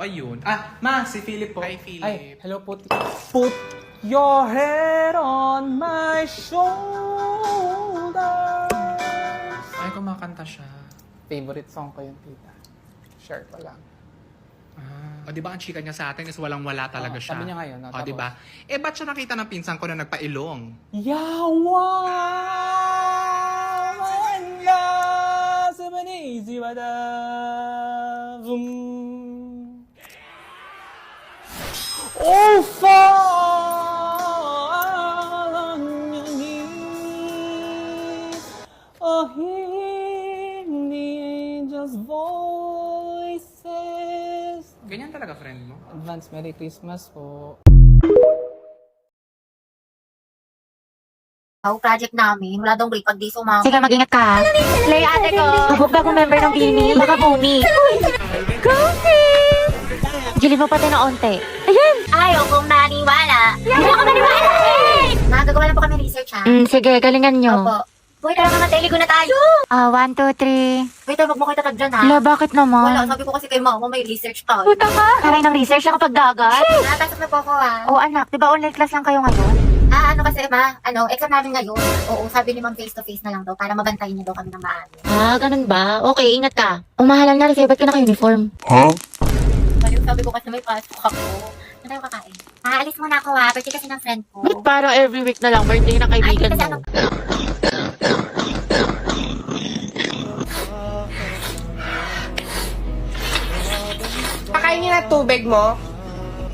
ayun. Ma, si Philip po. Hi, Philip. Ay, hello po. Put your head on my shoulder. Ay, kumakanta siya. Favorite song ko yun, tita. Share ko lang. O, di ba ang chika niya sa atin is walang-wala talaga Oo, siya? sabi niya ngayon, no? O, di ba? Eh, ba't siya nakita ng pinsan ko na nagpailong? Yawa! Manga sa manisi mata. Oh, oh, hindi just voices. Ganyan talaga, friend mo? Advance Merry Christmas po. Project namin, wala daw break pag di sumama. Sige, mag-ingat ka. Lay, ate ko. Habog bagong member ng Bini. Baka buni. Gili mo pati na onte. Ayan. Ayaw kong naniwala. Ayaw kong naniwala! Nagagawa lang po kami research ha. Sige, galingan nyo. Opo. Boy, tara mga teligo na tayo. 1, 2, 3. Wait, wag mo kayo tatag dyan ha. Hala, bakit Wala, naman? sabi ko kasi kay mama may research tayo. Puta ka. Karay ng research na kapag dagat. Napasok na po ako ha. O anak, di ba online class lang kayo ngayon? Ano kasi ma, exam namin ngayon. Oo, sabi ni ma'am face to face na lang daw para mabantayin niya daw kami ng maayos. Ganun ba? Okay, ingat ka. Umahalan na rin ba't ka naka-uniform? Baliw, sabi ko kasi may pasok ako. Ano tayo kakain? Aalis muna ako ha, birthday kasi ng friend ko. Ba't parang every week na lang birthday ng kaibigan kasi mo? Pakainin na tubig mo.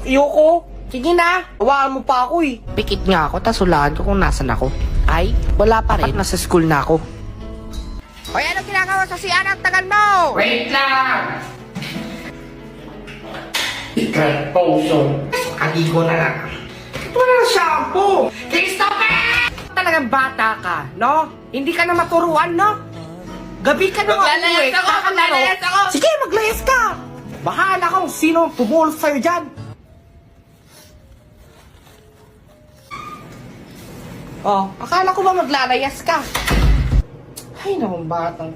Ayoko. Sige na. Hawakan mo pa ako eh. Pikit nga ako, tas hulaan ko kung nasan ako. Ay, wala pa rin. Nasa school na ako. Hoy, ano ginagawa sa si anak? Tagal mo! Wait lang! Ikat potion. Kaligo na lang. Wala na shampoo! Christopher! Talagang bata ka, no? Hindi ka na maturuan, no? Gabi ka na Maglalayas ako! Maglalayas ako! Sige, maglayas ka! Bahala kung sino pumulot sa'yo dyan. Oh, akala ko ba maglalayas ka? Ay, nakong batang.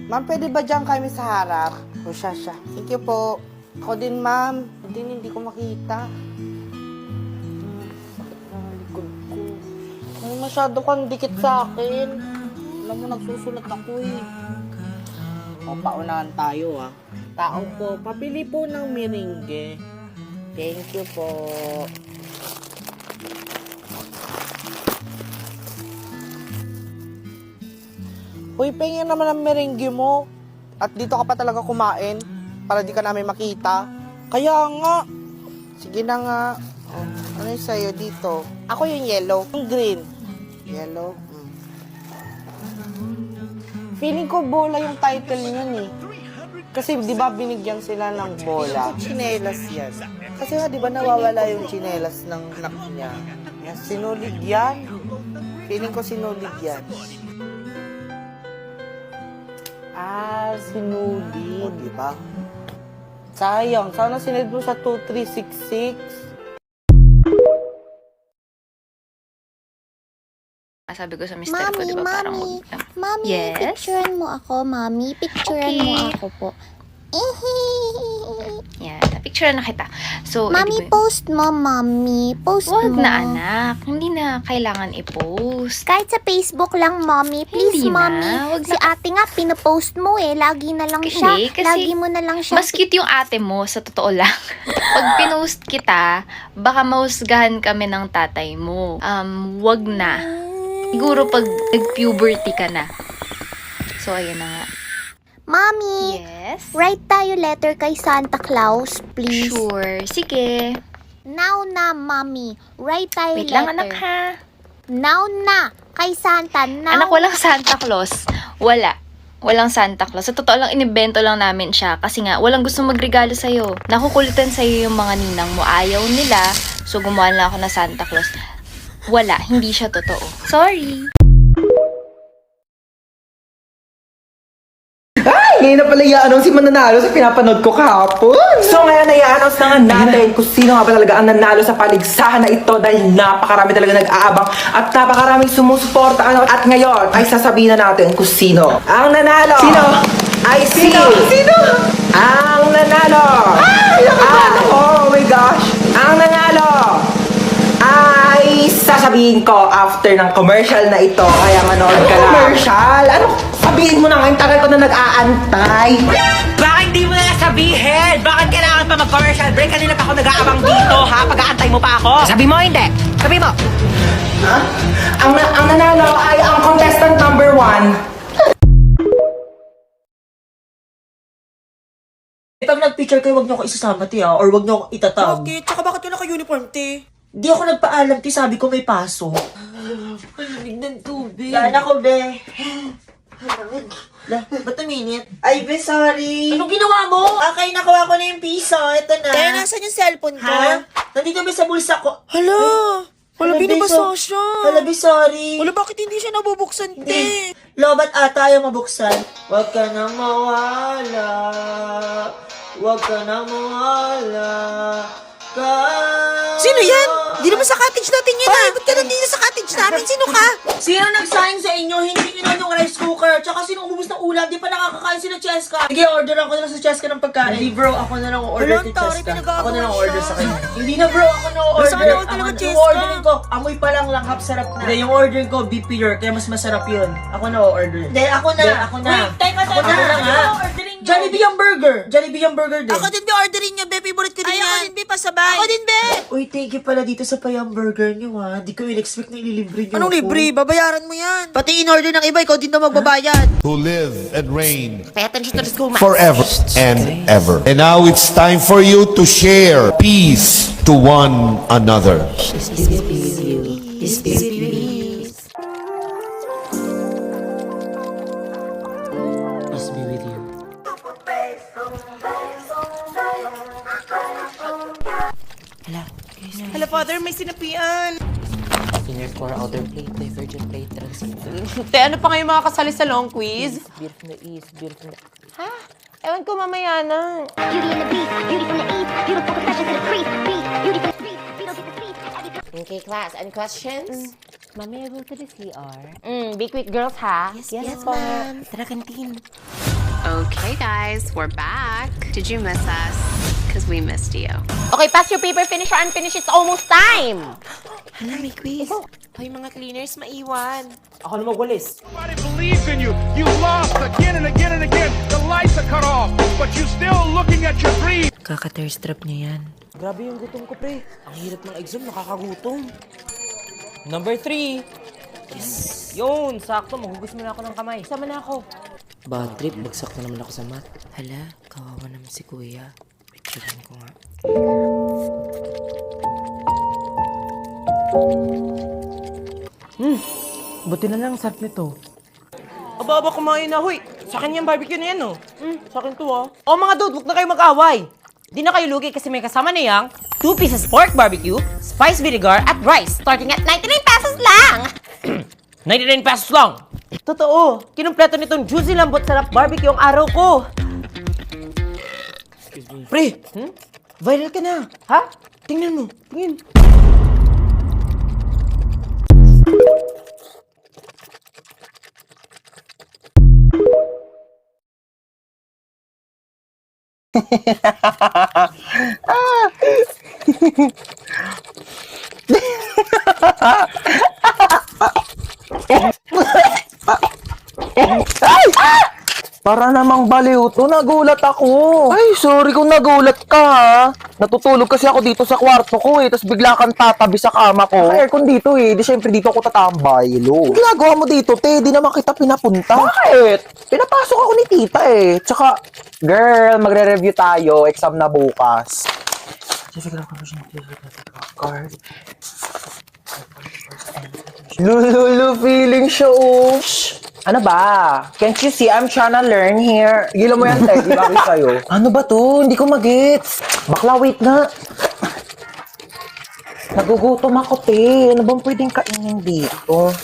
Ma'am, pwede ba dyan kami sa harap? O siya. Thank you po. Ako din, ma'am. Hindi ko makita. Sakit na ang likod ko. Ay, masyado kang dikit sa akin. Alam mo, nagsusulat ako eh. O, paunahan tayo ah. Tao po, papili po ng merengue. Thank you po. Uy, pingin naman ang merengue mo. At dito ka pa talaga kumain para di ka namin makita. Kaya nga. Sige na nga. Oh, ano yung sa'yo dito? Ako yung yellow. Yung green. Yellow. Feeling ko bola yung title niyan eh. Kasi di ba binigyan sila ng bola? Chinelas yan. Kasi nga di ba nawawala yung chinelas ng anak niya. Yan, sinulid yan. Feeling ko sinulid yan. Sinulid. Di ba? Sayang. Sana sinulid mo sa 2366. Sabi ko sa mister ko, di ba parang Mami, Yes? picturean mo ako, Mami. Picturean Okay. mo ako po. Yan, picture na kita. So, Mami, post mo, Mami. Post Wag mo. na anak, hindi na kailangan i-post. Kahit sa Facebook lang, Mami. Please, Hindi na. Mami. Wag Si ate nga, pinopost mo eh. Lagi na lang siya. Hindi, kasi Lagi mo na lang siya. Mas cute yung ate mo, sa totoo lang. Pag pinost kita, baka mahusgahan kami ng tatay mo. Wag na. Siguro pag nag-puberty ka na. So, ayun na nga. Mami, Yes? write tayo letter kay Santa Claus, please. Sure. Sige. Now na, Mami. Write tayo Wait letter. lang, anak, ha? Now na. Kay Santa. Now. Anak, walang Santa Claus. Wala. Walang Santa Claus. Sa totoo lang, inibento lang namin siya. Kasi nga, walang gusto magregalo sa'yo. Nakukulitan sa'yo yung mga ninang mo. Ayaw nila. So, gumawa lang ako na Santa Claus. Wala. Hindi siya totoo. Sorry. Ngayon na pala i-announce si Mananalo sa pinapanood ko kahapon. So ngayon na i-announce na nga natin kung sino nga ba talaga ang nanalo sa paligsahan na ito dahil napakarami talaga nag-aabang at napakaraming sumusuporta. At ngayon ay sasabihin na natin kung sino ang nanalo. Sino? Ay sino? Ang nanalo. Oh my gosh. Ang nanalo ay sasabihin ko after ng commercial na ito. Kaya manood ka lang. Commercial? Ano? Sabihin mo na ngayon, tagal ko na nag-aantay. Bakit di mo na sabihin? Bakit kailangan pa mag-commercial break? Kanina pa ako nag-aabang dito, ha? Pag-aantay mo pa ako. Sabi mo, hindi. Sabi mo. Ha? Ang nanalo ay ang contestant number 1. Pag nag-picture kayo, wag niyo ako isasama, ti, or wag niyo ako itatag. Bakit? Tsaka bakit wala ka-uniform, te? Di ako nagpaalam, ti, sabi ko may paso. Malamig ng tubig. Yan ako, be. Ba't uminit? Ay, be, sorry. Anong ginawa mo? Okay, nakuha ko na yung piso. Ito na. Kaya nasan yung cellphone ko? Ha? Nandito ba sa bulsa ko? Hala! Wala, binabasa siya. Hala, be, sorry. Wala, bakit hindi siya nabubuksan, te? Lobat ata yung mabuksan. Huwag ka nang mawala. Huwag ka nang mawala. Sino yan? Di naman sa cottage natin yan, ah. Ba't ka nandito sa cottage namin? Sino ka? Sino nagsaing sa inyo? Hindi yun yung rice cooker. Tsaka sino umubos ng ulam? Di pa nakakakain sila Cheska. Sige, orderan ko na lang sa Cheska ng pagkain. Hindi bro, ako na lang order Walang kay tari, Cheska. pinag-aagawan Ako na lang siya. order sa kanya. Hindi na bro, ako na order. Basta ka naman talaga, Cheska. Orderin ko, amoy pa lang langhap sarap na. Hindi, yung order ko, beef pure, kaya mas masarap yun. Ako na order. Hindi, ako na. Ako na. Wait, teka, Ako na nga. Jollibee yung burger. Jollibee yung burger din. Ako din, be, orderin niya, be. Favorite ko din yan. Ako din, be, pasabay. Ako din, be. Uy, thank you pala dito sa Payang Burger nyo, ha. Di ko in-expect na ililibre nyo Anong ako. libre? Babayaran mo yan. Pati in-order ng iba, ikaw din na magbabayad. who live and reign Pay attention to the school, forever and ever. And now it's time for you to share peace to one another. Peace be with you. Hala, father, may sinapian. Inner core, outer plate, divergent plate, transcendental. Te, ano pa ngayon mga kasali sa long quiz? Beer from the east, beer from the... Ha? Ewan ko mamaya na. Beauty in the beat, beauty from the east, beautiful confessions in the street, beat, beauty from the street, beat from the street, every Okay, class. Any questions? Mommy, I will to the CR. Be quick, girls, ha? Yes, ma'am. Tara, canteen. Okay, guys, we're back. Did you miss us? Because we missed you. Okay, pass your paper. Finish or unfinished. It's almost time. Hala, may quiz. Hoy, mga cleaners, maiwan. Ako na magwalis. Nobody believes in you. You lost again and again and again. The lights are cut off, but you're still looking at your dream. Kaka-thirst trap niya yan. Grabe yung gutom ko, pre. Ang hirap ng exam, nakakagutom. Number 3. Yes. Yun, sakto. Maghugas muna ako ng kamay. Sama na ako. Bad trip, bagsak na naman ako sa mat. Hala, kawawa naman si kuya. Picturean ko nga. Buti na lang, sarap nito. Aba, kumain na. Huy, sa akin yung barbecue na yan, no? Sa akin to, ah. Oh, mga dude, huwag na kayo mag-away. Di na kayo lugi kasi may kasama na yang 2 pieces pork barbecue, spice vinegar, at rice, starting at 99 pesos lang! 99 pesos lang! Totoo, kinumpleto nitong juicy lambot sarap barbecue ang araw ko. Pre, viral ka na. Ha? Tingnan mo, tingin. Para namang baliw to, nagulat ako. Ay, sorry kung nagulat ka ha. Natutulog kasi ako dito sa kwarto ko tapos bigla kang tatabi sa kama ko. Aircon dito di syempre dito ako tatambay, lo. Ang ginagawa mo dito, te, di naman kita pinapunta. Bakit? Pinapasok ako ni tita Tsaka, girl, magre-review tayo, exam na bukas. Lulu, feeling siya, Ano ba? Can't you see I'm trying to learn here? Gila mo yan, te. Di ba sa'yo? Ano ba to? Hindi ko magets. Bakla, wait nga. Nagugutom ako, te. Ano bang pwedeng kainin dito?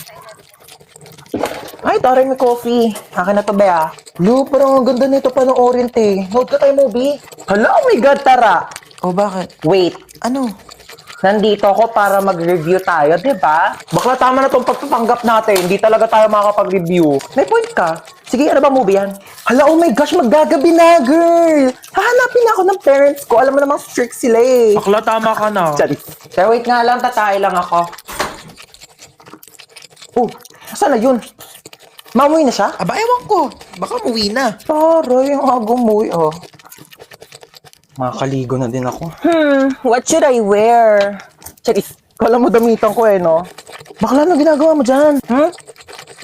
Ay, Ay, taray may coffee. Akin na to, Bea. Lu, parang ang ganda nito panoorin, te. Note ka tayo, movie. Hala, oh my God, tara. Oh, bakit? Wait. Ano? Nandito ako para mag-review tayo, di ba? Bakla tama na tong pagpapanggap natin. Hindi talaga tayo makakapag-review. May point ka. Sige, ano ba movie yan? Hala, oh my gosh, maggagabi na, girl! Hahanapin na ako ng parents ko. Alam mo namang strict sila eh. Bakla, tama ka na. Pero wait nga lang, tatay lang ako. Oh, saan na yun? Mamuwi na siya? Aba, ewan ko. Baka umuwi na. Taray, yung agong umuwi, oh. Makakaligo na din ako. What should I wear? Charis, kala mo damitan ko eh, no? Bakla, ano ginagawa mo dyan?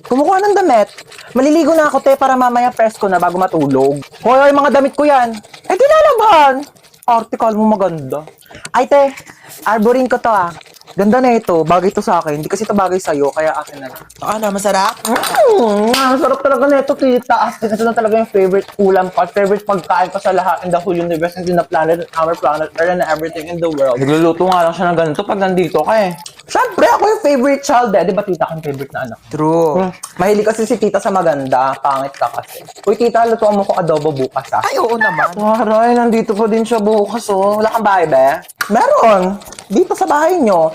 Kumukuha ng damit. Maliligo na ako, te, para mamaya presko na bago matulog. Hoy, mga damit ko yan. Eh, di lalaban. Article mo maganda. Ay, te, arborin ko to, ah. Ganda na ito. Bagay ito sa akin. Hindi kasi ito bagay sa'yo, kaya akin na. Ano, masarap? Masarap talaga na ito, tita. As in, ito na talaga yung favorite ulam ko. Favorite pagkain ko sa lahat in the whole universe and in the planet, and our planet, Earth, and everything in the world. Nagluluto nga lang siya ng ganito pag nandito ka eh. Siyempre, ako yung favorite child eh. Di ba tita kang favorite na anak? True. Mahilig kasi si tita sa maganda. Pangit ka kasi. Uy, tita, lutuan mo ko adobo bukas ah. Ay, oo naman. Waray, nandito pa din siya bukas oh. Wala kang bahay, be? Meron. Dito sa bahay nyo.